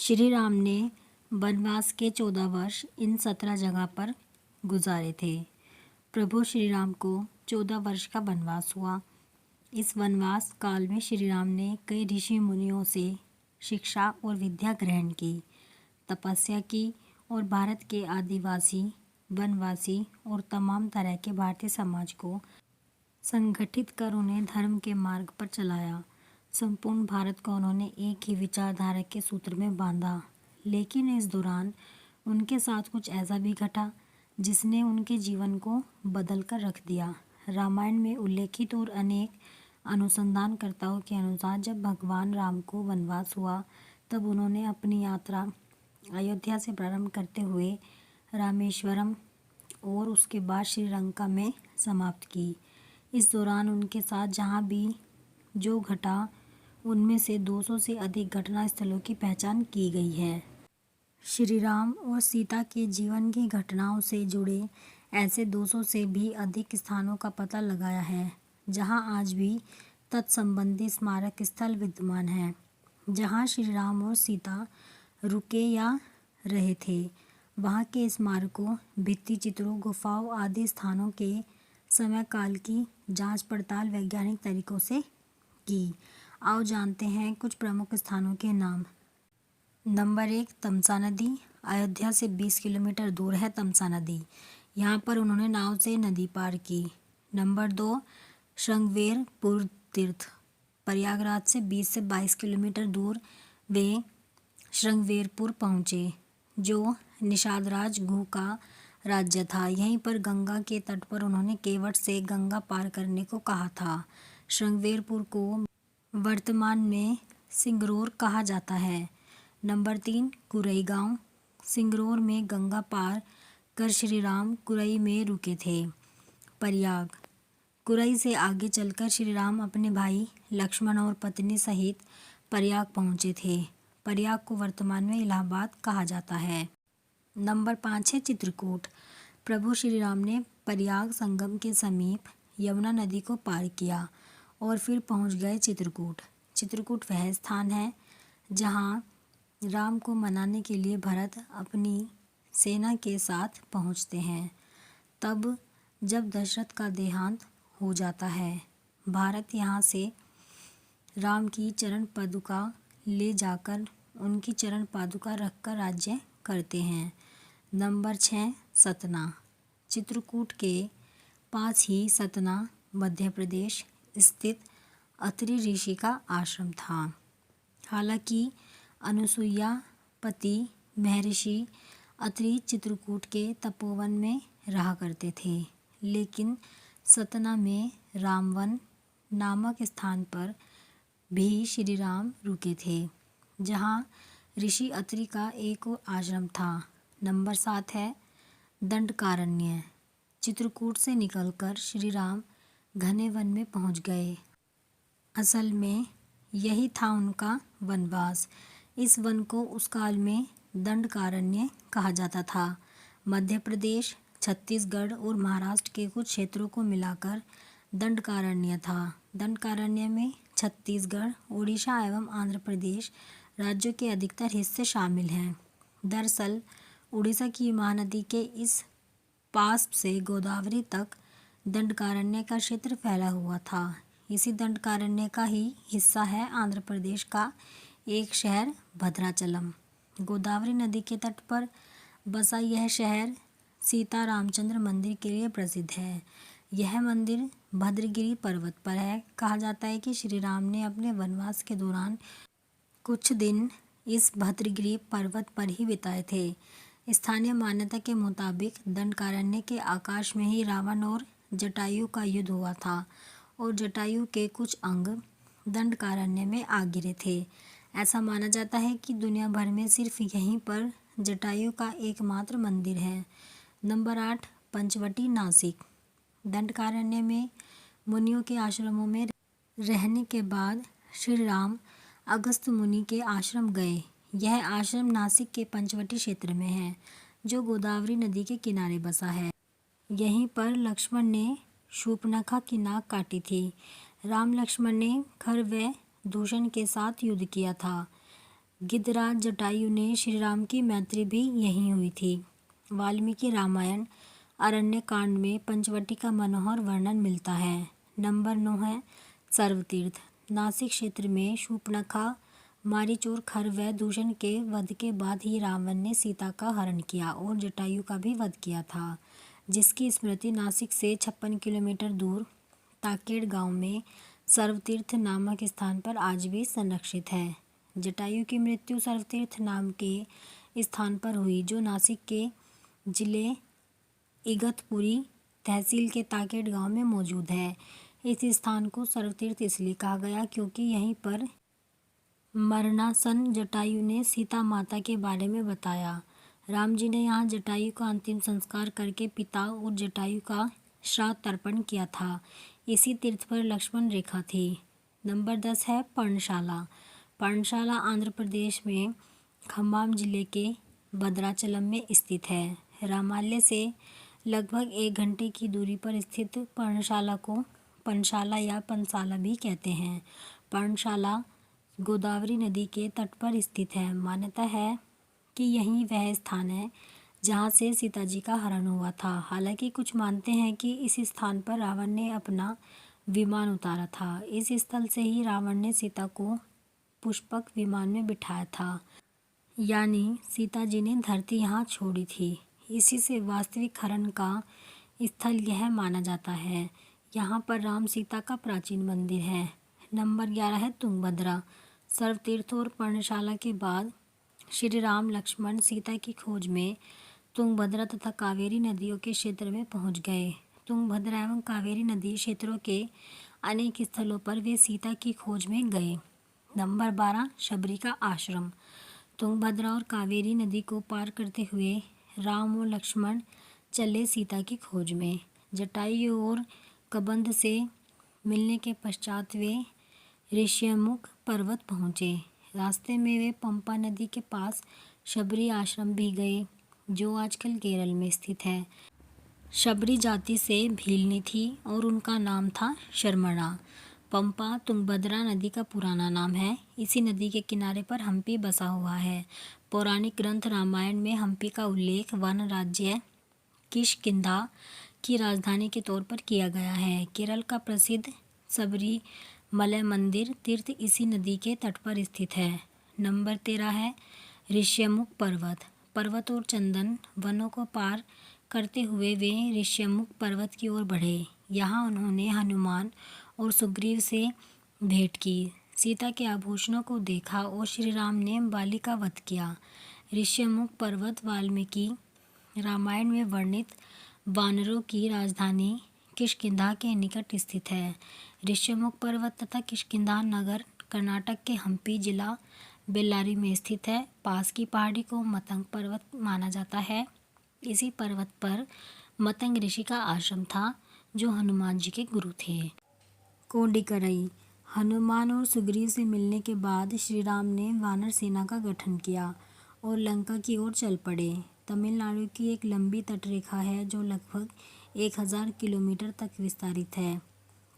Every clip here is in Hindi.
श्री राम ने वनवास के 14 वर्ष इन 17 जगह पर गुजारे थे। प्रभु श्री राम को 14 वर्ष का वनवास हुआ। इस वनवास काल में श्री राम ने कई ऋषि मुनियों से शिक्षा और विद्या ग्रहण की, तपस्या की और भारत के आदिवासी, वनवासी और तमाम तरह के भारतीय समाज को संगठित कर उन्हें धर्म के मार्ग पर चलाया। संपूर्ण भारत को उन्होंने एक ही विचारधारा के सूत्र में बांधा। लेकिन इस दौरान उनके साथ कुछ ऐसा भी घटा जिसने उनके जीवन को बदल कर रख दिया। रामायण में उल्लेखित और अनेक अनुसंधानकर्ताओं के अनुसार जब भगवान राम को वनवास हुआ तब उन्होंने अपनी यात्रा अयोध्या से प्रारंभ करते हुए रामेश्वरम और उसके बाद श्रीलंका में समाप्त की। इस दौरान उनके साथ जहाँ भी जो घटा उनमें से 200 से अधिक घटना स्थलों की पहचान की गई है। श्री राम और सीता के जीवन की घटनाओं से जुड़े ऐसे 200 से भी अधिक स्थानों का पता लगाया है जहां आज भी तत्संबंधी स्मारक स्थल विद्यमान हैं, जहां श्री राम और सीता रुके या रहे थे। वहां के स्मारकों, भित्ति चित्रों, गुफाओं आदि स्थानों के समय काल की जांच पड़ताल वैज्ञानिक तरीकों से की। आओ जानते हैं कुछ प्रमुख स्थानों के नाम। नंबर 1, तमसा नदी। अयोध्या से 20 किलोमीटर दूर है तमसा नदी। यहाँ पर उन्होंने नाव से नदी पार की। नंबर 2, श्रृंगवेरपुर तीर्थ। प्रयागराज से 20 से 22 किलोमीटर दूर वे श्रृंगवेरपुर पहुँचे, जो निषादराज गुह का राज्य था। यहीं पर गंगा के तट पर उन्होंने केवट से गंगा पार करने को कहा था। श्रृंगवेरपुर को वर्तमान में सिंगरौर कहा जाता है। नंबर 3, कुरई गांव। सिंगरौर में गंगा पार कर श्री राम कुरई में रुके थे। प्रयाग। कुरई से आगे चलकर श्री राम अपने भाई लक्ष्मण और पत्नी सहित प्रयाग पहुँचे थे। प्रयाग को वर्तमान में इलाहाबाद कहा जाता है। नंबर 5 है चित्रकूट। प्रभु श्री राम ने प्रयाग संगम के समीप यमुना नदी को पार किया और फिर पहुंच गए चित्रकूट। चित्रकूट वह स्थान है जहां राम को मनाने के लिए भरत अपनी सेना के साथ पहुंचते हैं। तब जब दशरथ का देहांत हो जाता है, भारत यहां से राम की चरण पादुका ले जाकर उनकी चरण पादुका रखकर राज्य करते हैं। नंबर 6, सतना। चित्रकूट के पास ही सतना मध्य प्रदेश स्थित अत्रि ऋषि का आश्रम था। हालांकि अनुसुईया पति महर्षि अत्रि चित्रकूट के तपोवन में रहा करते थे, लेकिन सतना में रामवन नामक स्थान पर भी श्री राम रुके थे, जहां ऋषि अत्रि का एक और आश्रम था। नंबर 7 है दंडकारण्य। चित्रकूट से निकलकर श्री राम घने वन में पहुंच गए। असल में यही था उनका वनवास। इस वन को उस काल में दंडकारण्य कहा जाता था। मध्य प्रदेश, छत्तीसगढ़ और महाराष्ट्र के कुछ क्षेत्रों को मिलाकर दंडकारण्य था। दंडकारण्य में छत्तीसगढ़, उड़ीसा एवं आंध्र प्रदेश राज्यों के अधिकतर हिस्से शामिल हैं। दरअसल उड़ीसा की महानदी के इस पास से गोदावरी तक दंडकारण्य का क्षेत्र फैला हुआ था। इसी दंडकारण्य का ही हिस्सा है आंध्र प्रदेश का एक शहर भद्राचलम। गोदावरी नदी के तट पर बसा यह शहर सीता रामचंद्र मंदिर के लिए प्रसिद्ध है। यह मंदिर भद्रगिरि पर्वत पर है। कहा जाता है कि श्री राम ने अपने वनवास के दौरान कुछ दिन इस भद्रगिरि पर्वत पर ही बिताए थे। स्थानीय मान्यता के मुताबिक दंडकारण्य के आकाश में ही रावण और जटायु का युद्ध हुआ था और जटायु के कुछ अंग दंडकारण्य में आ गिरे थे। ऐसा माना जाता है कि दुनिया भर में सिर्फ यहीं पर जटायु का एकमात्र मंदिर है। नंबर 8, पंचवटी नासिक। दंडकारण्य में मुनियों के आश्रमों में रहने के बाद श्री राम अगस्त्य मुनि के आश्रम गए। यह आश्रम नासिक के पंचवटी क्षेत्र में है, जो गोदावरी नदी के किनारे बसा है। यहीं पर लक्ष्मण ने शूर्पणखा की नाक काटी थी। राम लक्ष्मण ने खर व दूषण के साथ युद्ध किया था। गिद्धराज जटायु ने श्री राम की मैत्री भी यहीं हुई थी। वाल्मीकि रामायण अरण्य कांड में पंचवटी का मनोहर वर्णन मिलता है। नंबर 9 है सर्वतीर्थ। नासिक क्षेत्र में शूर्पणखा, मारीचोर, खर व दूषण के वध के बाद ही रावण ने सीता का हरण किया और जटायु का भी वध किया था, जिसकी स्मृति नासिक से 56 किलोमीटर दूर ताकेड़ गांव में सर्वतीर्थ नामक स्थान पर आज भी संरक्षित है। जटायु की मृत्यु सर्वतीर्थ नाम के स्थान पर हुई, जो नासिक के जिले इगतपुरी तहसील के ताकेड़ गांव में मौजूद है। इस स्थान को सर्वतीर्थ इसलिए कहा गया क्योंकि यहीं पर मरणासन जटायु ने सीता माता के बारे में बताया। राम जी ने यहाँ जटायु का अंतिम संस्कार करके पिता और जटायु का श्राद्ध तर्पण किया था। इसी तीर्थ पर लक्ष्मण रेखा थी। नंबर 10 है पर्णशाला। पर्णशाला आंध्र प्रदेश में खम्बाम जिले के भद्राचलम में स्थित है। रामालय से लगभग 1 घंटे की दूरी पर स्थित पर्णशाला को पनशाला या पंसाला भी कहते हैं। पर्णशाला गोदावरी नदी के तट पर स्थित है। मान्यता है कि यही वह स्थान है जहाँ से सीता जी का हरण हुआ था। हालांकि कुछ मानते हैं कि इस स्थान पर रावण ने अपना विमान उतारा था। इस स्थल से ही रावण ने सीता को पुष्पक विमान में बिठाया था, यानी सीता जी ने धरती यहाँ छोड़ी थी। इसी से वास्तविक हरण का स्थल यह माना जाता है। यहाँ पर राम सीता का प्राचीन मंदिर है। नंबर 11 है तुंगभद्रा। सर्वतीर्थ और पर्णशाला के बाद श्री राम लक्ष्मण सीता की खोज में तुंगभद्रा तथा कावेरी नदियों के क्षेत्र में पहुँच गए। तुंगभद्रा एवं कावेरी नदी क्षेत्रों के अनेक स्थलों पर वे सीता की खोज में गए। नंबर 12 शबरी का आश्रम। तुंगभद्रा और कावेरी नदी को पार करते हुए राम और लक्ष्मण चले सीता की खोज में। जटायु और कबंध से मिलने के पश्चात वे ऋष्यमुख पर्वत पहुँचे। रास्ते में वे पंपा नदी के पास शबरी आश्रम भी गए, जो आजकल केरल में स्थित है। शबरी जाति से भीलनी थी और उनका नाम था शर्मणा। पंपा तुंगभद्रा नदी का पुराना नाम है। इसी नदी के किनारे पर हम्पी बसा हुआ है। पौराणिक ग्रंथ रामायण में हम्पी का उल्लेख वन राज्य किष्किंधा की राजधानी के तौर पर किया गया है। केरल का प्रसिद्ध सबरीमलय मंदिर तीर्थ इसी नदी के तट पर स्थित है। नंबर 13 है ऋष्यमुख पर्वत। पर्वत और चंदन वनों को पार करते हुए वे ऋष्यमुख पर्वत की ओर बढ़े। यहाँ उन्होंने हनुमान और सुग्रीव से भेंट की, सीता के आभूषणों को देखा और श्री राम ने बाली का वध किया। ऋष्यमुख पर्वत वाल्मीकि रामायण में वर्णित वानरों की राजधानी किष्किंधा के निकट स्थित है। ऋष्यमुख पर्वत तथा किष्किंधा नगर कर्नाटक के हम्पी जिला बेल्लारी में स्थित है। पास की पहाड़ी को मतंग पर्वत माना जाता है। इसी पर्वत पर मतंग ऋषि का आश्रम था, जो हनुमान जी के गुरु थे। कोडिकरई। हनुमान और सुग्रीव से मिलने के बाद श्री राम ने वानर सेना का गठन किया और लंका की ओर चल पड़े। तमिलनाडु की एक लंबी तटरेखा है जो लगभग 1000 किलोमीटर तक विस्तारित है।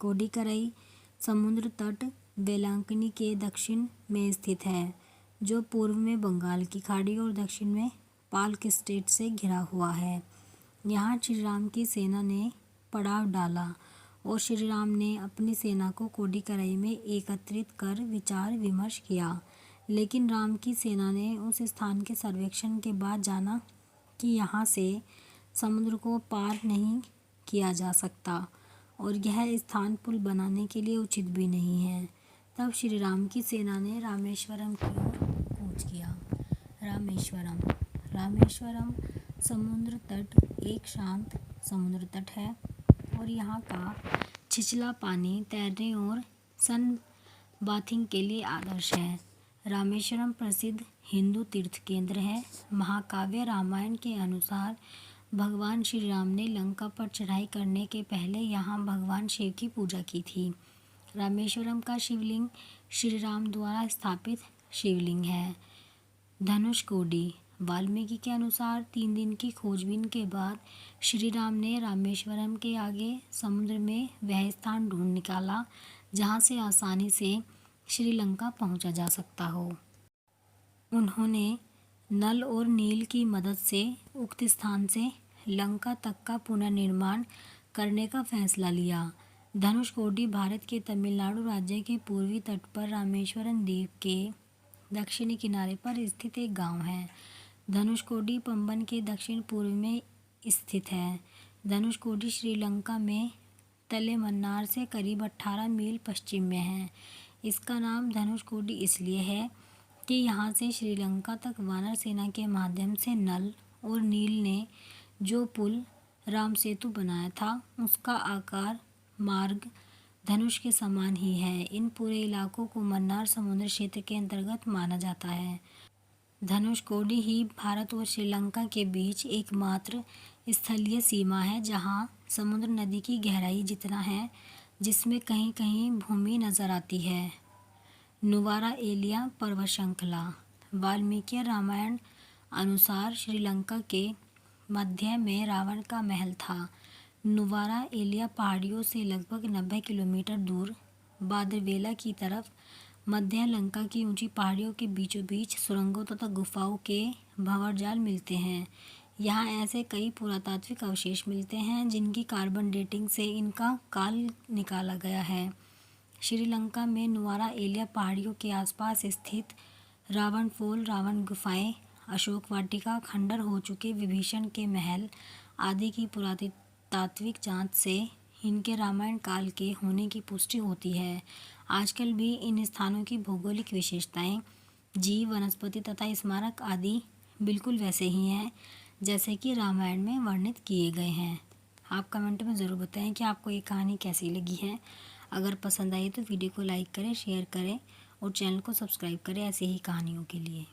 कोडिकरई समुद्र तट वेलांकनी के दक्षिण में स्थित है, जो पूर्व में बंगाल की खाड़ी और दक्षिण में पाल्क स्टेट से घिरा हुआ है। यहाँ श्री राम की सेना ने पड़ाव डाला और श्री राम ने अपनी सेना को कोडिकरई में एकत्रित कर विचार विमर्श किया। लेकिन राम की सेना ने उस स्थान के सर्वेक्षण के बाद जाना कि यहाँ से समुद्र को पार नहीं किया जा सकता और यह स्थान पुल बनाने के लिए उचित भी नहीं है। तब श्री राम की सेना ने रामेश्वरम की ओर कूच किया। रामेश्वरम समुद्र तट एक शांत समुद्र तट है और यहाँ का छिछला पानी तैरने और सन बाथिंग के लिए आदर्श है। रामेश्वरम प्रसिद्ध हिंदू तीर्थ केंद्र है। महाकाव्य रामायण के अनुसार भगवान श्री राम ने लंका पर चढ़ाई करने के पहले यहाँ भगवान शिव की पूजा की थी। रामेश्वरम का शिवलिंग श्री राम द्वारा स्थापित शिवलिंग है। धनुषकोडी। वाल्मीकि के अनुसार 3 दिन की खोजबीन के बाद श्री राम ने रामेश्वरम के आगे समुद्र में वह स्थान ढूंढ निकाला जहाँ से आसानी से श्रीलंका पहुँचा जा सकता हो। उन्होंने नल और नील की मदद से उक्त स्थान से लंका तक का पुनर्निर्माण करने का फैसला लिया। धनुषकोडी भारत के तमिलनाडु राज्य के पूर्वी तट पर रामेश्वरम द्वीप के दक्षिणी किनारे पर स्थित एक गांव है। धनुषकोडी पंबन के दक्षिण पूर्व में स्थित है। धनुषकोडी श्रीलंका में तलेमन्नार से करीब 18 मील पश्चिम में है। इसका नाम धनुषकोडी इसलिए है कि यहाँ से श्रीलंका तक वानर सेना के माध्यम से नल और नील ने जो पुल राम सेतु बनाया था उसका आकार मार्ग धनुष के समान ही है। इन पूरे इलाकों को मन्नार समुद्र क्षेत्र के अंतर्गत माना जाता है। धनुषकोडी ही भारत और श्रीलंका के बीच एकमात्र स्थलीय सीमा है जहाँ समुद्र नदी की गहराई जितना है, जिसमें कहीं कहीं भूमि नजर आती है। नुवारा एलिया पर्वत श्रृंखला। वाल्मीकि रामायण अनुसार श्रीलंका के मध्य में रावण का महल था। नुवारा एलिया पहाड़ियों से लगभग 90 किलोमीटर दूर बादरवेला की तरफ मध्य लंका की ऊंची पहाड़ियों के बीचों बीच सुरंगों तथा गुफाओं के भंवरजाल मिलते हैं। यहाँ ऐसे कई पुरातात्विक अवशेष मिलते हैं जिनकी कार्बन डेटिंग से इनका काल निकाला गया है। श्रीलंका में नुवारा एलिया पहाड़ियों के आसपास स्थित रावण फोल, रावण गुफाएं, अशोक वाटिका, खंडर हो चुके विभीषण के महल आदि की पुरातात्विक जांच से इनके रामायण काल के होने की पुष्टि होती है। आजकल भी इन स्थानों की भौगोलिक विशेषताएं, जीव, वनस्पति तथा स्मारक आदि बिल्कुल वैसे ही हैं जैसे कि रामायण में वर्णित किए गए हैं। आप कमेंट में ज़रूर बताएं कि आपको ये कहानी कैसी लगी है। अगर पसंद आई तो वीडियो को लाइक करें, शेयर करें और चैनल को सब्सक्राइब करें ऐसे ही कहानियों के लिए।